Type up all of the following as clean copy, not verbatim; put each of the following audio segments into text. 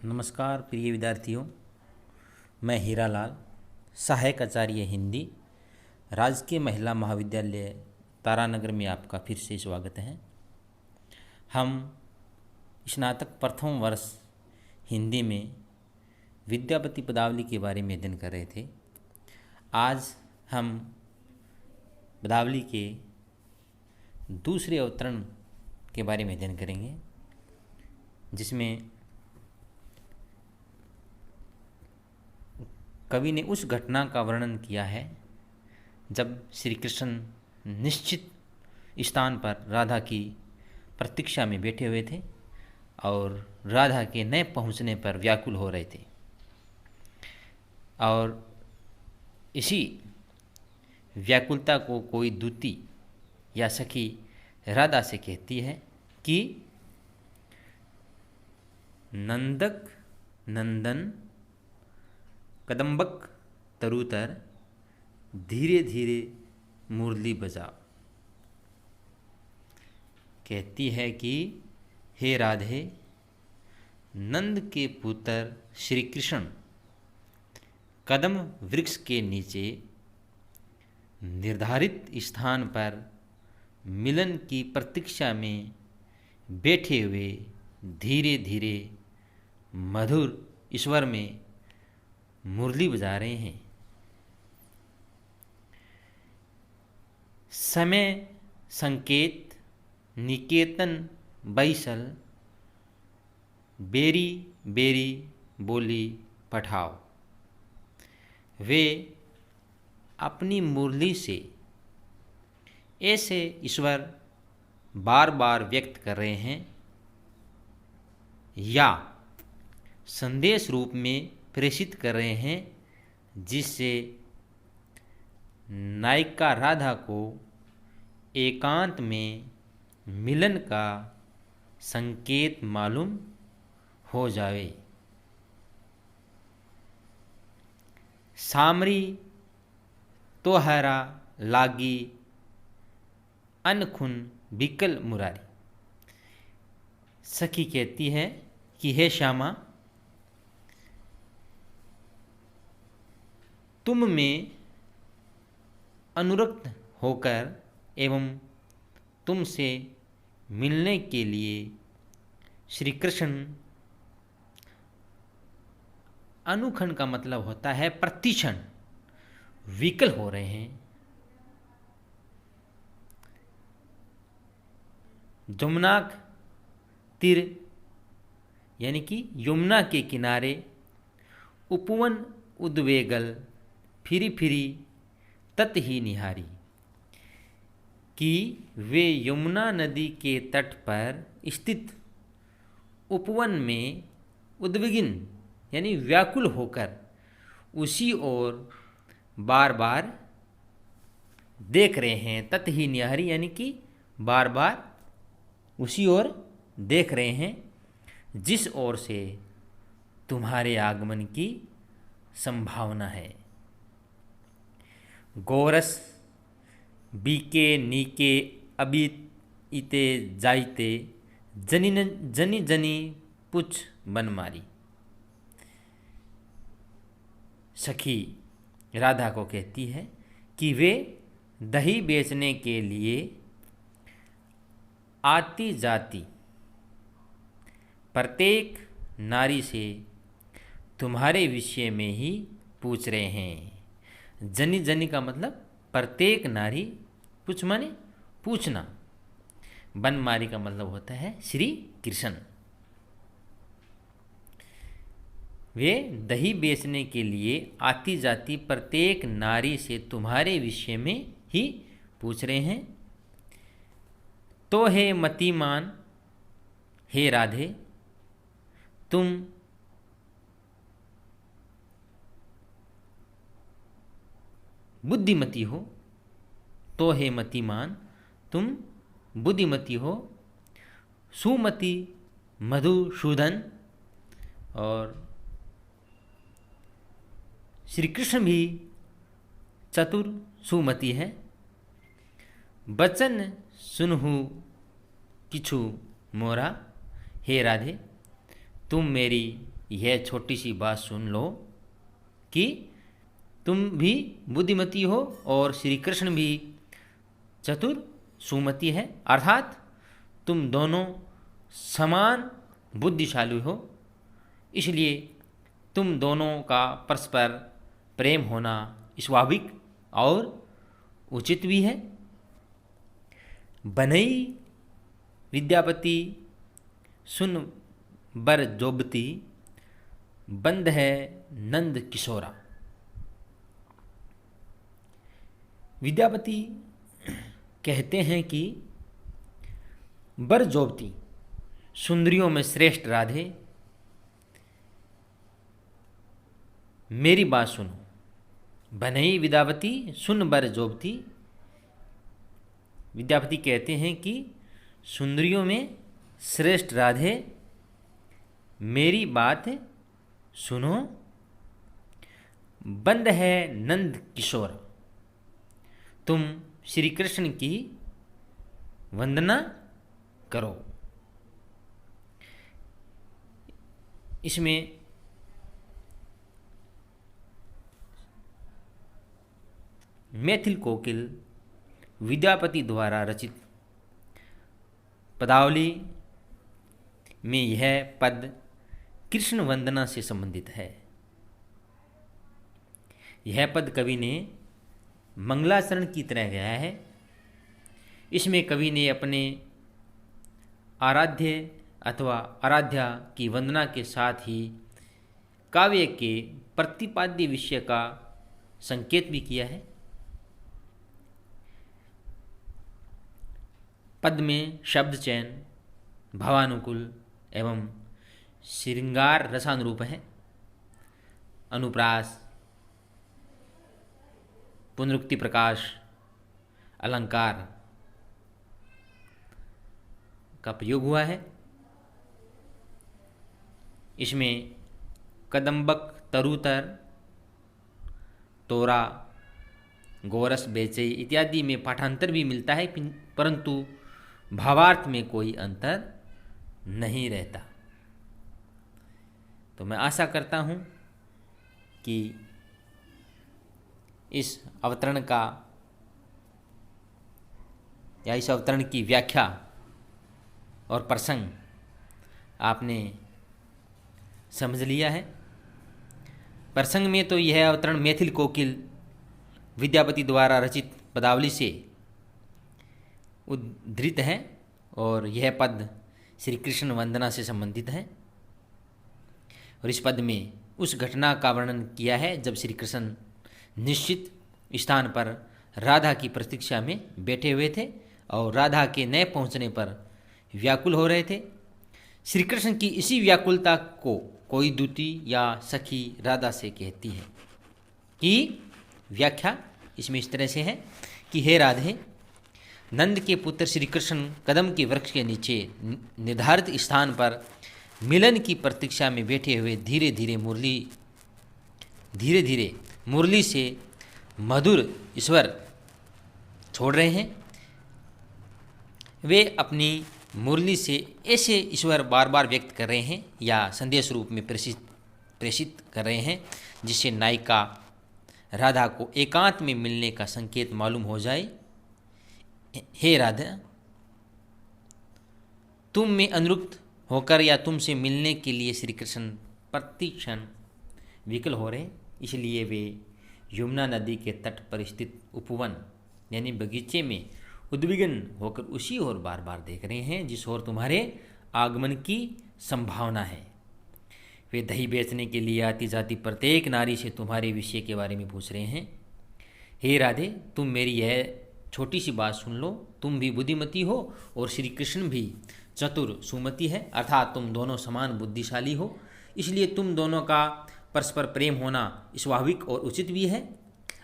नमस्कार प्रिय विद्यार्थियों, मैं हीरालाल, सहायक आचार्य हिंदी, राजकीय महिला महाविद्यालय तारानगर में आपका फिर से स्वागत है। हम स्नातक प्रथम वर्ष हिंदी में विद्यापति पदावली के बारे में अध्ययन कर रहे थे। आज हम पदावली के दूसरे अवतरण के बारे में अध्ययन करेंगे, जिसमें कवि ने उस घटना का वर्णन किया है जब श्री कृष्ण निश्चित स्थान पर राधा की प्रतीक्षा में बैठे हुए थे और राधा के न पहुंचने पर व्याकुल हो रहे थे। और इसी व्याकुलता को कोई दूती या सखी राधा से कहती है कि नंदक नंदन कदम्बक तरुतर धीरे धीरे मुरली बजाओ। कहती है कि हे राधे, नंद के पुत्र श्री कृष्ण कदम वृक्ष के नीचे निर्धारित स्थान पर मिलन की प्रतीक्षा में बैठे हुए धीरे धीरे मधुर ईश्वर में मुरली बजा रहे हैं। समय संकेत निकेतन बैसल बेरी बेरी बोली पठाओ। वे अपनी मुरली से ऐसे ईश्वर बार बार व्यक्त कर रहे हैं या संदेश रूप में प्रेषित कर रहे हैं, जिससे नायिका राधा को एकांत में मिलन का संकेत मालूम हो जावे। सामरी तोहरा लागी अनखुन बिकल मुरारी। सखी कहती है कि हे श्यामा, तुम में अनुरक्त होकर एवं तुमसे मिलने के लिए श्री कृष्ण अनुक्षण का मतलब होता है प्रतिक्षण विकल हो रहे हैं। जमुनाक तीर यानी कि यमुना के किनारे उपवन उद्वेगल फिरी फिरी तत ही निहारी। कि वे यमुना नदी के तट पर स्थित उपवन में उद्विग्न यानी व्याकुल होकर उसी ओर बार बार देख रहे हैं। तत ही निहारी यानी कि बार बार उसी ओर देख रहे हैं जिस ओर से तुम्हारे आगमन की संभावना है। गोरस बीके नीके अबीत इते जाइते जनी जनी जनी पुछ बन मारी। सखी राधा को कहती है कि वे दही बेचने के लिए आती जाती प्रत्येक नारी से तुम्हारे विषय में ही पूछ रहे हैं। जनी जनी का मतलब प्रत्येक नारी, पूछ माने पूछना, बनमारी का मतलब होता है श्री कृष्ण। वे दही बेचने के लिए आती जाती प्रत्येक नारी से तुम्हारे विषय में ही पूछ रहे हैं। तो हे मतिमान, हे राधे, तुम बुद्धिमती हो। तो हे मतिमान, तुम बुद्धिमती हो। सुमति मधुसूदन, और श्री कृष्ण भी चतुर सुमति है। बचन सुनहु किछु मोरा। हे राधे, तुम मेरी यह छोटी सी बात सुन लो कि तुम भी बुद्धिमती हो और श्री कृष्ण भी चतुर सुमति है, अर्थात तुम दोनों समान बुद्धिशाली हो, इसलिए तुम दोनों का परस्पर प्रेम होना स्वाभाविक और उचित भी है। बनई विद्यापति सुन बर जोबती, बंद है नंद किशोरा। विद्यापति कहते हैं कि बर जोबती, सुंदरियों में श्रेष्ठ राधे, मेरी बात सुनो। बनई विद्यापति सुन बर जोबती, विद्यापति कहते हैं कि सुंदरियों में श्रेष्ठ राधे, मेरी बात सुनो। बंद है नंद किशोर, तुम श्री कृष्ण की वंदना करो। इसमें मैथिल कोकिल विद्यापति द्वारा रचित पदावली में यह पद कृष्ण वंदना से संबंधित है। यह पद कवि ने मंगलाचरण की तरह गाया है। इसमें कवि ने अपने आराध्य अथवा आराध्या की वंदना के साथ ही काव्य के प्रतिपाद्य विषय का संकेत भी किया है। पद में शब्द चयन भावानुकूल एवं श्रृंगार रसानुरूप है। अनुप्रास, पुनरुक्ति प्रकाश, अलंकार का प्रयोग हुआ है। इसमें कदम्बक, तरुतर, तोरा, गोरस, बेचई इत्यादि में पाठांतर भी मिलता है, परंतु भावार्थ में कोई अंतर नहीं रहता। तो मैं आशा करता हूँ कि इस अवतरण का या इस अवतरण की व्याख्या और प्रसंग आपने समझ लिया है। प्रसंग में तो यह अवतरण मैथिल कोकिल विद्यापति द्वारा रचित पदावली से उद्धृत है और यह पद श्री कृष्ण वंदना से संबंधित है। और इस पद में उस घटना का वर्णन किया है जब श्री कृष्ण निश्चित स्थान पर राधा की प्रतीक्षा में बैठे हुए थे और राधा के न पहुंचने पर व्याकुल हो रहे थे। श्री कृष्ण की इसी व्याकुलता को कोई दूती या सखी राधा से कहती है कि व्याख्या इसमें इस तरह से है कि हे राधे, नंद के पुत्र श्री कृष्ण कदम के वृक्ष के नीचे निर्धारित स्थान पर मिलन की प्रतीक्षा में बैठे हुए धीरे धीरे मुरली से मधुर ईश्वर छोड़ रहे हैं। वे अपनी मुरली से ऐसे ईश्वर बार बार व्यक्त कर रहे हैं या संदेश रूप में प्रेषित कर रहे हैं जिससे नायिका राधा को एकांत में मिलने का संकेत मालूम हो जाए। हे राधा, तुम में अनुरक्त होकर या तुमसे मिलने के लिए श्री कृष्ण प्रतिक्षण विकल हो रहे, इसलिए वे यमुना नदी के तट पर स्थित उपवन यानी बगीचे में उद्विग्न होकर उसी ओर बार बार देख रहे हैं जिस ओर तुम्हारे आगमन की संभावना है। वे दही बेचने के लिए आती जाती प्रत्येक नारी से तुम्हारे विषय के बारे में पूछ रहे हैं। हे राधे, तुम मेरी यह छोटी सी बात सुन लो। तुम भी बुद्धिमती हो और श्री कृष्ण भी चतुर सुमति है, अर्थात तुम दोनों समान बुद्धिशाली हो, इसलिए तुम दोनों का परस्पर प्रेम होना स्वाभाविक और उचित भी है।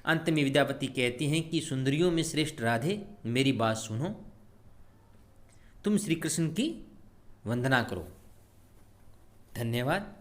अंत में विद्यापति कहती हैं कि सुंदरियों में श्रेष्ठ राधे, मेरी बात सुनो, तुम श्री कृष्ण की वंदना करो। धन्यवाद।